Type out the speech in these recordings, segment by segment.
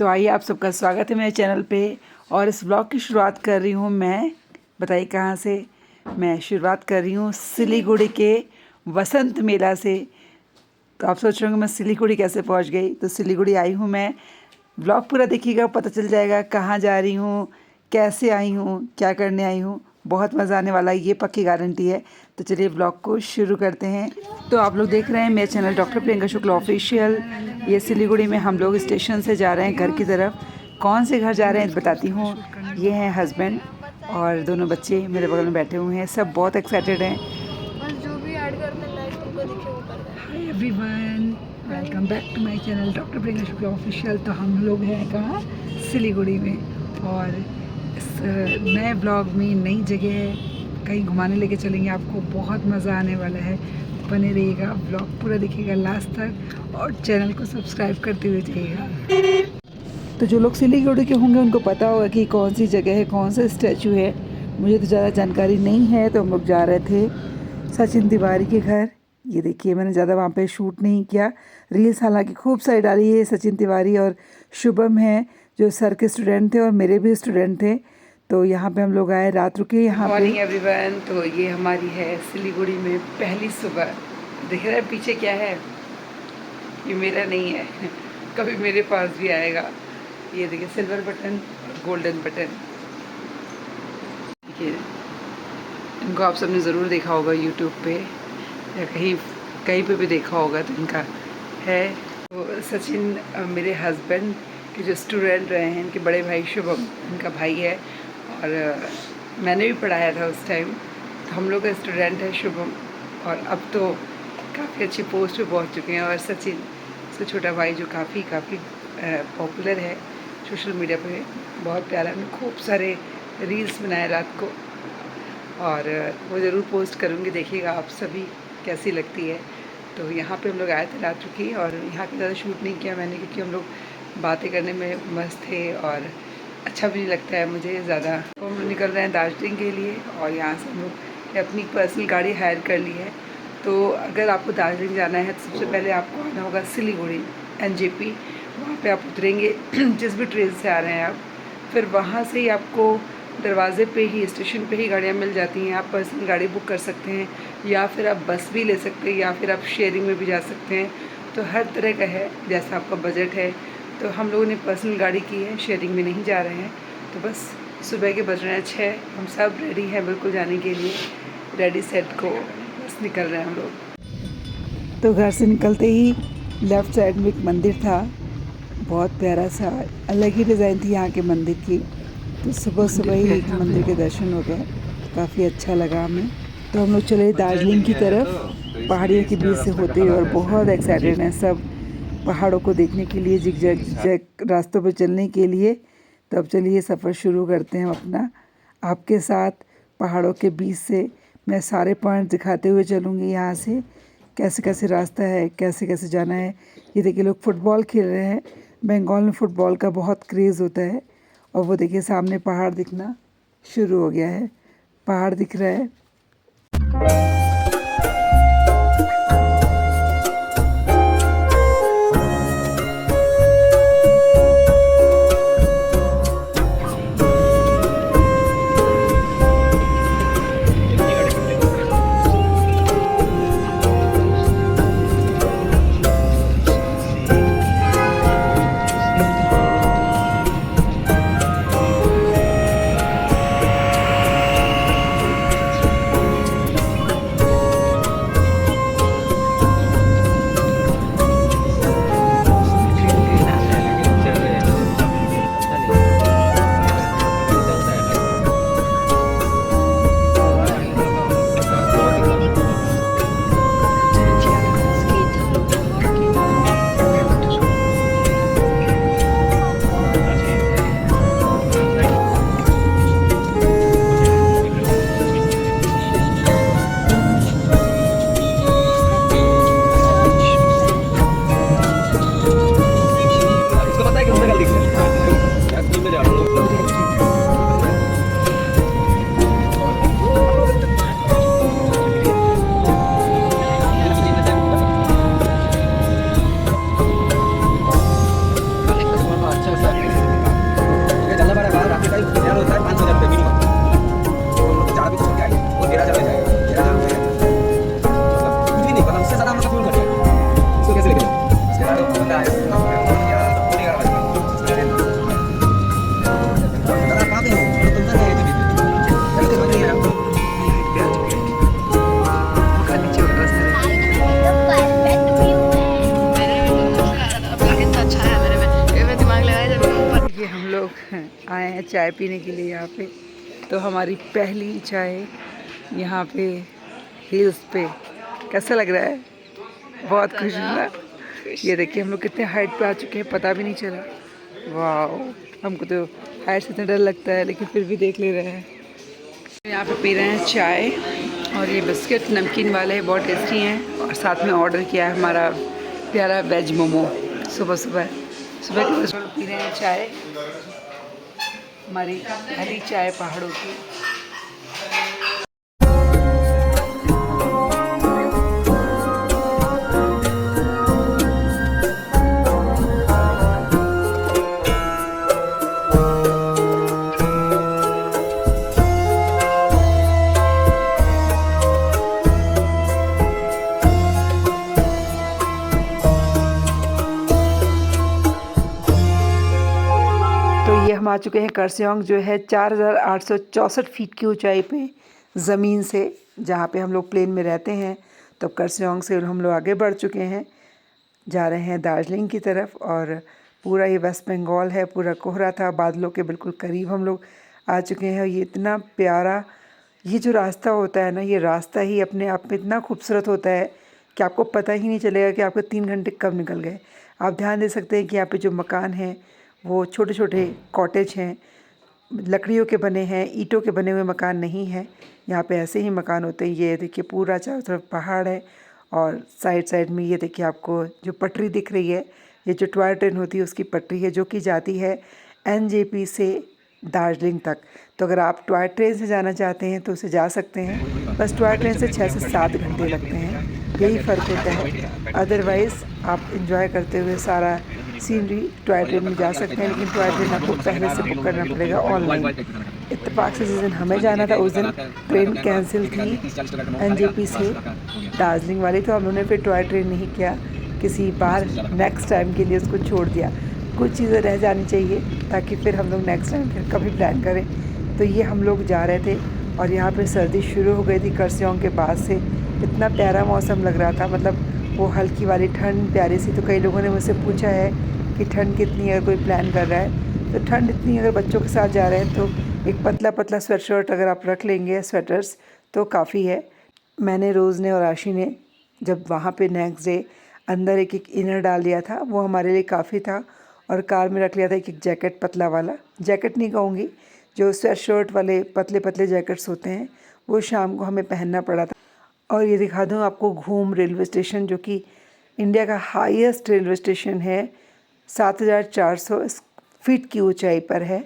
तो आइए आप सबका स्वागत है मेरे चैनल पे। और इस ब्लॉग की शुरुआत कर रही हूँ मैं, बताइए कहाँ से। मैं शुरुआत कर रही हूँ सिलीगुड़ी के वसंत मेला से। तो आप सोच रहे होंगे मैं सिलीगुड़ी कैसे पहुँच गई। तो सिलीगुड़ी आई हूँ मैं। ब्लॉग पूरा देखिएगा, पता चल जाएगा कहाँ जा रही हूँ, कैसे आई हूँ, क्या करने आई हूँ। बहुत मज़ा आने वाला है, ये पक्की गारंटी है। तो चलिए ब्लॉग को शुरू करते हैं। तो आप लोग देख रहे हैं मेरे channel doctor Priyanka Shukla official. ये सिलीगुड़ी में हम लोग स्टेशन से जा रहे हैं घर की तरफ। कौन से घर जा रहे हैं बताती हूँ। ये हैं हस्बैंड और दोनों बच्चे मेरे बगल में बैठे हुए हैं। सब बहुत एक्साइटेड हैं। बस जो भी ऐड करते हैं लाइक उनको दिखे वो कर दें। Hi everyone, welcome back to my channel doctor Priyanka Shukla official. तो हम लोग हैं कहाँ, सिलीगुड़ी में। और इस नए ब्लॉग में नई जगह कहीं घुमाने लेके चलेंगे आपको। बहुत मज़ा आने वाला है, बने रहिएगा, ब्लॉग पूरा देखिएगा लास्ट तक और चैनल को सब्सक्राइब करते हुए जाइएगा। तो जो लोग सिलीगुड़ी के होंगे उनको पता होगा कि कौन सी जगह है, कौन सा स्टैचू है। मुझे तो ज़्यादा जानकारी नहीं है। तो हम लोग जा रहे थे सचिन तिवारी के घर। ये देखिए, मैंने ज़्यादा वहाँ पे शूट नहीं किया। रील्स हालांकि खूब सारी डाली है। सचिन तिवारी और शुभम हैं जो सर के स्टूडेंट थे और मेरे भी स्टूडेंट थे। तो यहाँ पे हम लोग आए, रात रुके यहाँ पे। Morning everyone. तो ये हमारी है सिलीगुड़ी में पहली सुबह। देख रहे हैं पीछे क्या है, ये मेरा नहीं है, कभी मेरे पास भी आएगा। ये देखिए सिल्वर बटन और गोल्डन बटन। देखिए इनको आप सबने ज़रूर देखा होगा यूट्यूब पे या कहीं कहीं पे भी देखा होगा। तो इनका है। तो सचिन मेरे हस्बैंड के जो स्टूडेंट रहे हैं, इनके बड़े भाई शुभम इनका भाई है। और मैंने भी पढ़ाया था उस टाइम। तो हम लोग का स्टूडेंट है शुभम। और अब तो काफ़ी अच्छी पोस्ट पे पहुंच चुके हैं। और सचिन उसका छोटा भाई जो काफ़ी पॉपुलर है सोशल मीडिया पे, बहुत प्यारा। मैं खूब सारे रील्स बनाए रात को और वो ज़रूर पोस्ट करूँगी, देखिएगा आप सभी कैसी लगती है। तो यहाँ पे हम लोग आए थे रात रुकी और यहाँ पे ज़्यादा शूट नहीं किया मैंने, क्योंकि हम लोग बातें करने में मस्त थे और अच्छा भी नहीं लगता है मुझे ज़्यादा। तो हम लोग निकल रहे हैं दार्जिलिंग के लिए और यहाँ से हम लोग अपनी पर्सनल गाड़ी हायर कर ली है। तो अगर आपको दार्जिलिंग जाना है तो सबसे पहले आपको आना होगा सिलीगुड़ी NJP। वहाँ पे आप उतरेंगे जिस भी ट्रेन से आ रहे हैं आप। फिर वहाँ से ही आपको दरवाजे पे ही, स्टेशन पे ही गाड़ियाँ मिल जाती हैं। आप पर्सनल गाड़ी बुक कर सकते हैं या फिर आप बस भी ले सकते हैं या फिर आप शेयरिंग में भी जा सकते हैं। तो हर तरह का है, जैसा आपका बजट है। तो हम लोगों ने पर्सनल गाड़ी की है, शेयरिंग में नहीं जा रहे हैं। तो बस सुबह के बज रहे हैं 6, हम सब रेडी हैं बिल्कुल जाने के लिए। रेडी सेट को बस निकल रहे हैं हम लोग। तो घर से निकलते ही लेफ़्ट साइड में एक मंदिर था, बहुत प्यारा सा, अलग ही डिज़ाइन थी यहाँ के मंदिर की। तो सुबह सुबह ही एक मंदिर के दर्शन हो गए, काफ़ी अच्छा लगा हमें। तो हम लोग चले दार्जिलिंग की तरफ, पहाड़ियों के बीच से होते हुए। और बहुत एक्साइटेड हैं सब पहाड़ों को देखने के लिए, जिग रास्तों पर चलने के लिए। तो अब चलिए सफ़र शुरू करते हैं अपना आपके साथ। पहाड़ों के बीच से मैं सारे पॉइंट दिखाते हुए चलूँगी। यहाँ से कैसे कैसे रास्ता है, कैसे कैसे जाना है। ये देखिए लोग फुटबॉल खेल रहे हैं। बंगाल में फ़ुटबॉल का बहुत क्रेज़ होता है। और वो देखिए सामने पहाड़ दिखना शुरू हो गया है, पहाड़ दिख रहा है। आए हैं चाय पीने के लिए यहाँ पे। तो हमारी पहली चाय यहाँ पे हिल्स पे। कैसा लग रहा है? बहुत खुश हूँ ना। ये देखिए हम लोग कितने हाइट पे आ चुके हैं, पता भी नहीं चला। वाह, हमको तो हाइट से इतना डर लगता है, लेकिन फिर भी देख ले रहे हैं। यहाँ पे पी रहे हैं चाय, और ये बिस्किट नमकीन वाले हैं, बहुत टेस्टी हैं। और साथ में ऑर्डर किया है हमारा प्यारा वेज मोमो। सुबह सुबह के पी रहे हैं चाय, हमारी पहली चाय पहाड़ों की। हम आ चुके हैं करसियोंग, जो है 4864 फीट की ऊंचाई पे ज़मीन से, जहाँ पे हम लोग प्लेन में रहते हैं। तो करसियोंग से हम लोग आगे बढ़ चुके हैं, जा रहे हैं दार्जिलिंग की तरफ। और पूरा ये वेस्ट बंगाल है, पूरा कोहरा था, बादलों के बिल्कुल करीब हम लोग आ चुके हैं। और ये इतना प्यारा ये जो रास्ता होता है ना, ये रास्ता ही अपने आप में इतना खूबसूरत होता है कि आपको पता ही नहीं चलेगा कि आपके 3 घंटे कब निकल गए। आप ध्यान दे सकते हैं कि यहाँ पे जो मकान हैं वो छोटे छोटे कॉटेज हैं, लकड़ियों के बने हैं, ईंटों के बने हुए मकान नहीं हैं। यहाँ पे ऐसे ही मकान होते हैं। ये देखिए पूरा चारों तरफ पहाड़ है, और साइड साइड में ये देखिए आपको जो पटरी दिख रही है, ये जो टॉय ट्रेन होती है उसकी पटरी है, जो कि जाती है NJP से दार्जिलिंग तक। तो अगर आप टॉय ट्रेन से जाना चाहते हैं तो उसे जा सकते हैं, बस टॉय ट्रेन से 6 से 7 घंटे लगते हैं, यही फ़र्क होता है। अदरवाइज़ आप इंजॉय करते हुए सारा सीनरी टॉय ट्रेन में जा सकते हैं, लेकिन टॉय ट्रेन आपको पहले से बुक करना पड़ेगा ऑनलाइन। इत्तेफाक से जिस दिन हमें जाना था उस दिन ट्रेन कैंसिल थी NJP से दार्जिलिंग वाली, तो हम लोगों ने फिर टॉय ट्रेन नहीं किया, किसी बार नेक्स्ट टाइम के लिए उसको छोड़ दिया। कुछ चीज़ें रह जानी चाहिए ताकि फिर हम लोग नेक्स्ट टाइम फिर कभी प्लान करें। तो ये हम लोग जा रहे थे, और यहाँ पे सर्दी शुरू हो गई थी करसियोंग के बाद से। इतना प्यारा मौसम लग रहा था, मतलब वो हल्की वाली ठंड प्यारी सी। तो कई लोगों ने मुझसे पूछा है कि ठंड कितनी है, अगर कोई प्लान कर रहा है तो ठंड इतनी, अगर बच्चों के साथ जा रहे हैं तो एक पतला पतला स्वेट शर्ट अगर आप रख लेंगे, स्वेटर्स, तो काफ़ी है। मैंने, रोज़ ने और आशी ने जब वहाँ पे नेक्स्ट डे अंदर एक एक इनर डाल दिया था, वो हमारे लिए काफ़ी था। और कार में रख लिया था एक एक जैकेट, पतला वाला जैकेट नहीं कहूँगी, जो स्वेट शर्ट वाले पतले पतले जैकेट्स होते हैं, वो शाम को हमें पहनना पड़ा था। और ये दिखा दूँ आपको घूम रेलवे स्टेशन, जो कि इंडिया का हाईएस्ट रेलवे स्टेशन है, 7400 फीट की ऊंचाई पर है।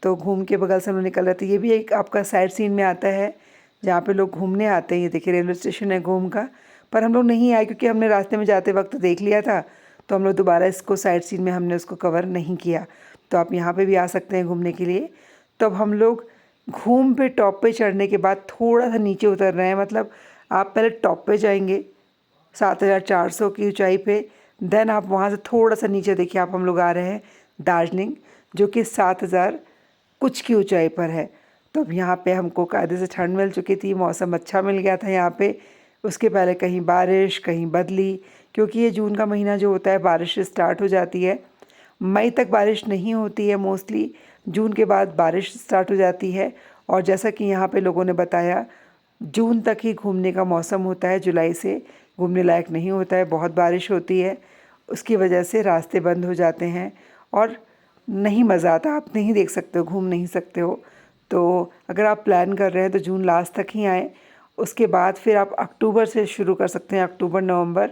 तो घूम के बगल से हम लोग निकल रहे थे। ये भी एक आपका साइड सीन में आता है, जहाँ पे लोग घूमने आते हैं। ये देखिए रेलवे स्टेशन है घूम का, पर हम लोग नहीं आए क्योंकि हमने रास्ते में जाते वक्त देख लिया था, तो हम लोग दोबारा इसको साइड सीन में हमने उसको कवर नहीं किया। तो आप यहाँ पे भी आ सकते हैं घूमने के लिए। तो अब हम लोग घूम पे टॉप पे चढ़ने के बाद थोड़ा सा नीचे उतर रहे हैं, मतलब आप पहले टॉप पे जाएंगे 7400 की ऊंचाई पे, देन आप वहाँ से थोड़ा सा नीचे देखिए आप हम लोग आ रहे हैं दार्जिलिंग, जो कि 7000 कुछ की ऊंचाई पर है। तो अब यहाँ पे हमको कायदे से ठंड मिल चुकी थी, मौसम अच्छा मिल गया था यहाँ पे। उसके पहले कहीं बारिश कहीं बदली, क्योंकि ये जून का महीना जो होता है बारिश स्टार्ट हो जाती है। मई तक बारिश नहीं होती है मोस्टली, जून के बाद बारिश स्टार्ट हो जाती है। और जैसा कि यहाँ पे लोगों ने बताया, जून तक ही घूमने का मौसम होता है, जुलाई से घूमने लायक नहीं होता है, बहुत बारिश होती है। उसकी वजह से रास्ते बंद हो जाते हैं और नहीं मज़ा आता, आप नहीं देख सकते हो, घूम नहीं सकते हो। तो अगर आप प्लान कर रहे हैं तो जून लास्ट तक ही आएँ। उसके बाद फिर आप अक्टूबर से शुरू कर सकते हैं, अक्टूबर नवंबर।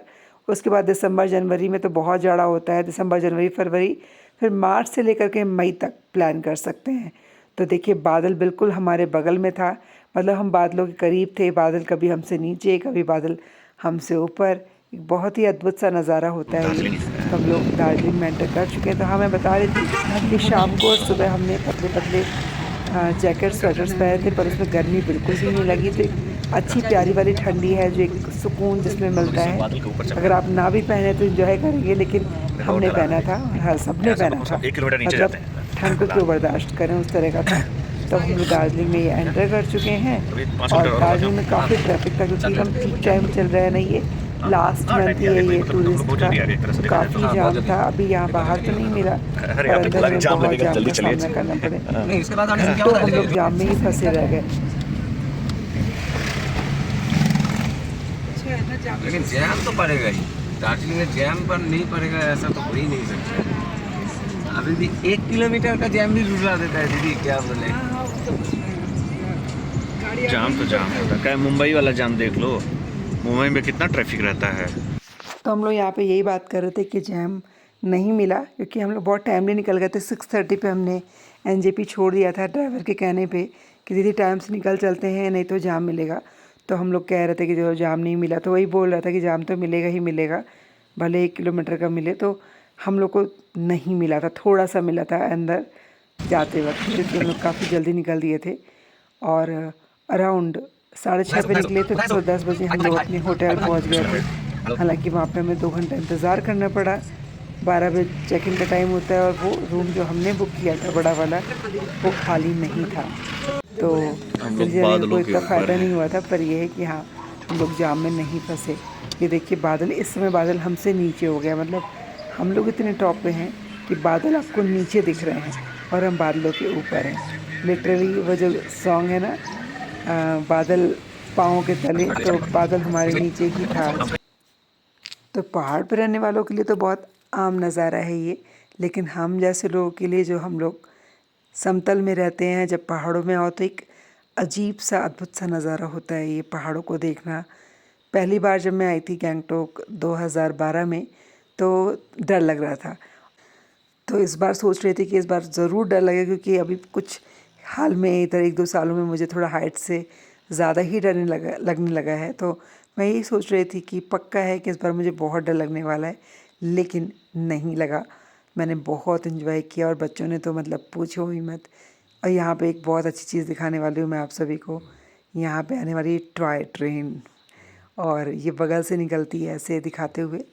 उसके बाद दिसंबर जनवरी में तो बहुत जाड़ा होता है, दिसंबर जनवरी फरवरी, फिर मार्च से लेकर के मई तक प्लान कर सकते हैं। तो देखिए बादल बिल्कुल हमारे बगल में था, मतलब हम बादलों के करीब थे, बादल कभी हमसे नीचे कभी बादल हमसे ऊपर, एक बहुत ही अद्भुत सा नज़ारा होता है ये। तो हम लोग दार्जिलिंग में एंटर कर चुके हैं। तो हाँ, मैं बता रही थी कि शाम को और सुबह हमने पतले पतले जैकेट स्वेटर्स पहने थे, पर उसमें गर्मी बिल्कुल भी नहीं लगी। तो एक अच्छी प्यारी वाली ठंडी है, जो एक सुकून जिसमें मिलता है। अगर आप ना भी पहने तो एंजॉय करेंगे, लेकिन हमने पहना था, हर सबने पहना था, मतलब ठंड को क्यों बर्दाश्त करें, उस तरह का था। तो हम लोग दार्जिलिंग में ये एंटर कर चुके हैं। और दार्जिलिंग में काफ़ी ट्रैफिक था, क्योंकि हम पीक टाइम चल रहा है ना ये, लास्ट मंथ ही है ये टूरिस्ट का, काफ़ी जाम था। अभी यहाँ बाहर तो नहीं मिला, पर अंदर में बहुत जाम का सामना करना पड़े, तो हम लोग जाम में ही फंसे रह गए। लेकिन जैम तो पड़ेगा ही, दार्जिलिंग में जैम पर नहीं पड़ेगा ऐसा तो हो ही नहीं सकता। अभी भी 1 किलोमीटर का जैम भी रुला देता है दीदी, क्या बोले। जाम तो जाम होता है, मुंबई वाला जाम देख लो, मुंबई में कितना ट्रैफिक रहता है। तो हम लोग यहाँ पे यही बात कर रहे थे कि जैम नहीं मिला, क्योंकि हम लोग बहुत टाइमली निकल गए थे। 6:30 पे हमने एनजेपी छोड़ दिया था ड्राइवर के कहने पे कि दीदी टाइम से निकल चलते हैं, नहीं तो जाम मिलेगा। तो हम लोग कह रहे थे कि जो जाम नहीं मिला, तो वही बोल रहा था कि जाम तो मिलेगा ही मिलेगा, भले 1 किलोमीटर का मिले। तो हम लोग को नहीं मिला था, थोड़ा सा मिला था अंदर जाते वक्त, क्योंकि हम लोग काफ़ी जल्दी निकल दिए थे और अराउंड 6:30 पे निकले थे, तो 10 बजे हम लोग अपने होटल पहुंच गए थे। हालांकि वहाँ पे हमें 2 घंटा इंतज़ार करना पड़ा। 12 बजे चेक इन का टाइम होता है, और वो रूम जो हमने बुक किया था बड़ा वाला, वो खाली नहीं था। तो कोई इतना फ़ायदा नहीं हुआ था, पर यह है कि हाँ, हम लोग जाम में नहीं फंसे। ये देखिए बादल, इस समय बादल हमसे नीचे हो गया, मतलब हम लोग इतने टॉप पे हैं कि बादल आपको नीचे दिख रहे हैं और हम बादलों के ऊपर हैं। लिटरली वो जो सॉन्ग है ना, बादल पाँव के तले, तो बादल हमारे नीचे ही था। तो पहाड़ पर रहने वालों के लिए तो बहुत आम नज़ारा है ये, लेकिन हम जैसे लोगों के लिए, जो हम लोग समतल में रहते हैं, जब पहाड़ों में आओ तो एक अजीब सा अद्भुत सा नज़ारा होता है ये पहाड़ों को देखना। पहली बार जब मैं आई थी गैंगटोक 2012 में, तो डर लग रहा था। तो इस बार सोच रही थी कि इस बार ज़रूर डर लगेगा, क्योंकि अभी कुछ हाल में इधर 1-2 सालों में मुझे थोड़ा हाइट से ज़्यादा ही लगने लगा है। तो मैं यही सोच रही थी कि पक्का है कि इस बार मुझे बहुत डर लगने वाला है, लेकिन नहीं लगा। मैंने बहुत एंजॉय किया, और बच्चों ने तो मतलब पूछो ही मत। और यहाँ पे एक बहुत अच्छी चीज़ दिखाने वाली हूँ मैं आप सभी को। यहाँ पे आने वाली टॉय ट्रेन, और ये बगल से निकलती है ऐसे दिखाते हुए।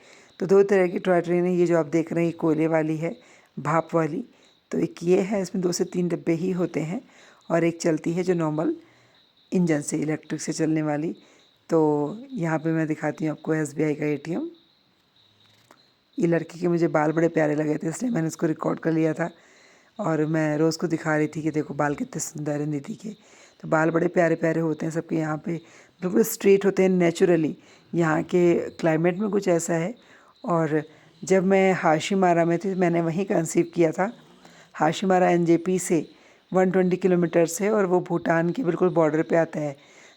तो 2 तरह की टॉय ट्रेन है, ये जो आप देख रहे हैं ये कोयले वाली है, भाप वाली। तो एक ये है, इसमें 2 से 3 डब्बे ही होते हैं, और एक चलती है जो नॉर्मल इंजन से, इलेक्ट्रिक से चलने वाली। तो यहाँ पे मैं दिखाती हूँ आपको SBI का ATM। ये लड़की के मुझे बाल बड़े प्यारे लगे थे, इसलिए मैंने इसको रिकॉर्ड कर लिया था, और मैं रोज़ को दिखा रही थी कि देखो बाल कितने सुंदर हैं दीदी के। तो बाल बड़े प्यारे प्यारे होते हैं सबके यहाँ पे, बिल्कुल स्ट्रेट होते हैं नेचुरली। यहाँ के क्लाइमेट में कुछ ऐसा है। और जब मैं हाशीमारा में थी, मैंने वहीं कंसीव किया था। हाशीमारा NJP से 120 किलोमीटर से, और वो भूटान के बिल्कुल बॉर्डर पे आता है।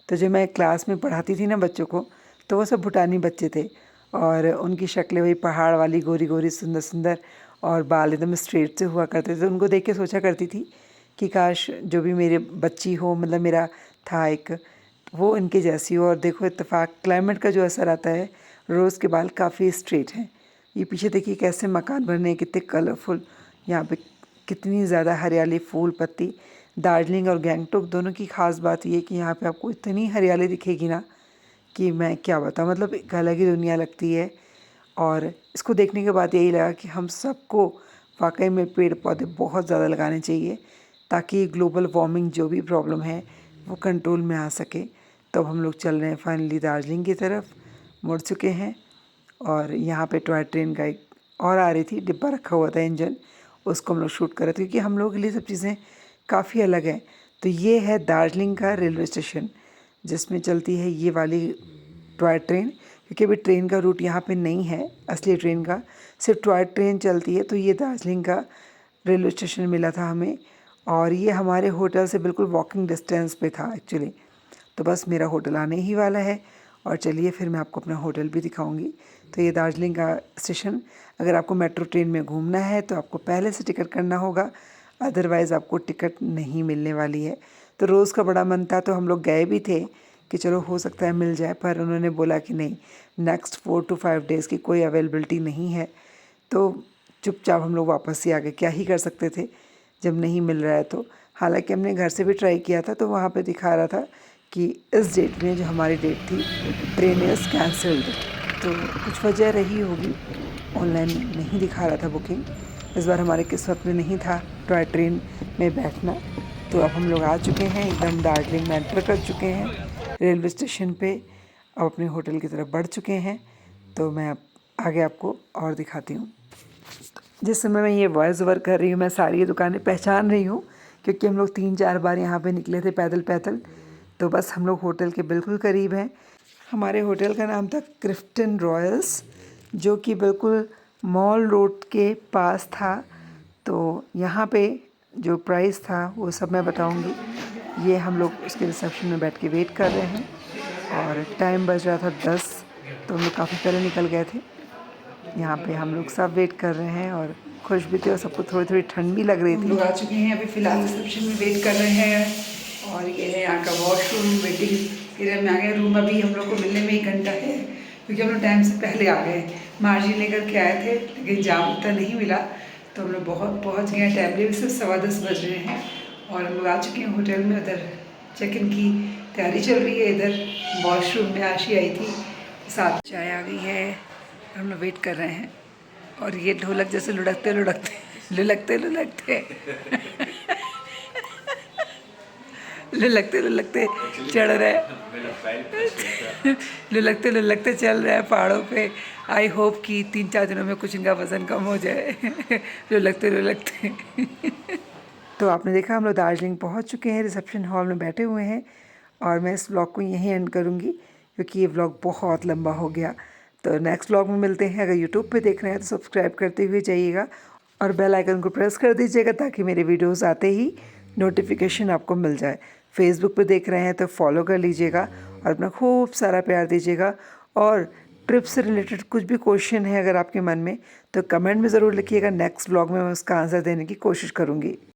तो जब मैं क्लास में पढ़ाती थी ना बच्चों को, तो वो सब भूटानी बच्चे थे, और उनकी शक्लें वही पहाड़ वाली गोरी गोरी सुंदर सुंदर, और बाल एकदम स्ट्रेट से हुआ करते थे। तो उनको देख के सोचा करती थी कि काश जो भी मेरे बच्ची हो, मतलब मेरा था एक, वो इनके जैसी हो। और देखो इत्तेफाक, क्लाइमेट का जो असर आता है, रोज़ के बाल काफ़ी स्ट्रेट हैं। ये पीछे देखिए कैसे मकान बने हैं, कितने कलरफुल, यहाँ पे कितनी ज़्यादा हरियाली, फूल पत्ती। दार्जिलिंग और गैंगटोक दोनों की ख़ास बात ये है कि यहाँ पे आपको इतनी हरियाली दिखेगी ना कि मैं क्या बताऊँ, मतलब एक अलग ही दुनिया लगती है। और इसको देखने के बाद यही लगा कि हम सबको वाकई में पेड़ पौधे बहुत ज़्यादा लगाने चाहिए, ताकि ग्लोबल वार्मिंग जो भी प्रॉब्लम है वो कंट्रोल में आ सके। तो अब हम लोग चल रहे हैं फाइनली दार्जिलिंग की तरफ, मुड़ चुके हैं। और यहाँ पे टॉय ट्रेन का एक और आ रही थी, डिब्बा रखा हुआ था इंजन, उसको हम लोग शूट कर रहे थे, क्योंकि हम लोगों के लिए सब चीज़ें काफ़ी अलग हैं। तो ये है दार्जिलिंग का रेलवे स्टेशन, जिसमें चलती है ये वाली टॉय ट्रेन, क्योंकि अभी ट्रेन का रूट यहाँ पे नहीं है असली ट्रेन का, सिर्फ टॉय ट्रेन चलती है। तो ये दार्जिलिंग का रेलवे स्टेशन मिला था हमें, और ये हमारे होटल से बिल्कुल वॉकिंग डिस्टेंस पे था एक्चुअली। तो बस मेरा होटल आने ही वाला है, और चलिए फिर मैं आपको अपना होटल भी दिखाऊंगी। तो ये दार्जिलिंग का स्टेशन, अगर आपको मेट्रो ट्रेन में घूमना है तो आपको पहले से टिकट करना होगा, अदरवाइज़ आपको टिकट नहीं मिलने वाली है। तो रोज़ का बड़ा मन था, तो हम लोग गए भी थे कि चलो हो सकता है मिल जाए, पर उन्होंने बोला कि नहीं, नेक्स्ट 4 to 5 डेज़ की कोई अवेलेबिलिटी नहीं है। तो चुपचाप हम लोग वापस ही आ गए, क्या ही कर सकते थे जब नहीं मिल रहा है तो। हालांकि हमने घर से भी ट्राई किया था, तो वहाँ पे दिखा रहा था कि इस डेट में, जो हमारी डेट थी, ट्रेन इज़ कैंसल्ड। तो कुछ वजह रही होगी, ऑनलाइन नहीं दिखा रहा था बुकिंग। इस बार हमारे किस्मत में नहीं था टॉय ट्रेन में बैठना। तो अब हम लोग आ चुके हैं, एकदम दार्जिलिंग में एंटर कर चुके हैं रेलवे स्टेशन पे, अब अपने होटल की तरफ बढ़ चुके हैं। तो मैं आगे आपको और दिखाती हूँ। जिस समय मैं ये वॉइस ओवर कर रही हूँ मैं सारी ये दुकानें पहचान रही हूँ, क्योंकि हम लोग 3-4 बार यहाँ पे निकले थे पैदल पैदल। तो बस हम लोग होटल के बिल्कुल करीब हैं। हमारे होटल का नाम था क्रिफ्टन रॉयल्स, जो कि बिल्कुल मॉल रोड के पास था। तो यहाँ पे जो प्राइस था वो सब मैं बताऊँगी। ये हम लोग उसके रिसेप्शन में बैठ के वेट कर रहे हैं और टाइम बज रहा था 10, तो हम लोग काफ़ी पहले निकल गए थे। यहाँ पे हम लोग सब वेट कर रहे हैं और खुश भी थे और सबको थोड़ी थोड़ी ठंड भी लग रही थी। हम लोग आ चुके हैं, अभी फ़िलहाल रिसेप्शन में वेट कर रहे हैं और ये है यहाँ का वॉशरूम वेटिंग एरिया में आ गए। रूम अभी हम लोग को मिलने में 1 घंटा है, क्योंकि हम लोग टाइम से पहले आ गए। मार्जिन लेकर के आए थे लेकिन जाम उतना नहीं मिला, तो हम लोग बहुत पहुँच गए। टाइम भी सिर्फ 10:15 बज रहे हैं और हम लोग आ चुके हैं होटल में। उधर चेक इन की तैयारी चल रही है। इधर वॉशरूम में आशी आई थी, साथ चाय आ गई है, हम लोग वेट कर रहे हैं। और ये ढोलक जैसे लुढ़कते लुढ़कते लुढ़कते लुढ़कते लुढ़कते लुढ़कते चढ़ रहे लुढ़कते लुढ़कते चल रहे हैं पहाड़ों पे। आई होप कि 3-4 दिनों में कुछ इनका वज़न कम हो जाए लुढ़कते लुढ़कते तो आपने देखा हम लोग दार्जिलिंग पहुंच चुके हैं, रिसेप्शन हॉल में बैठे हुए हैं और मैं इस व्लॉग को यहीं एंड करूंगी, क्योंकि ये व्लॉग बहुत लंबा हो गया। तो नेक्स्ट व्लॉग में मिलते हैं। अगर यूट्यूब पे देख रहे हैं तो सब्सक्राइब करते हुए जाइएगा और बेल आइकन को प्रेस कर दीजिएगा, ताकि मेरे वीडियोस आते ही नोटिफिकेशन आपको मिल जाए। फेसबुक पे देख रहे हैं तो फॉलो कर लीजिएगा और अपना खूब सारा प्यार दीजिएगा। और ट्रिप से रिलेटेड कुछ भी क्वेश्चन है अगर आपके मन में, तो कमेंट में ज़रूर लिखिएगा। नेक्स्ट व्लॉग में मैं उसका आंसर देने की कोशिश करूँगी।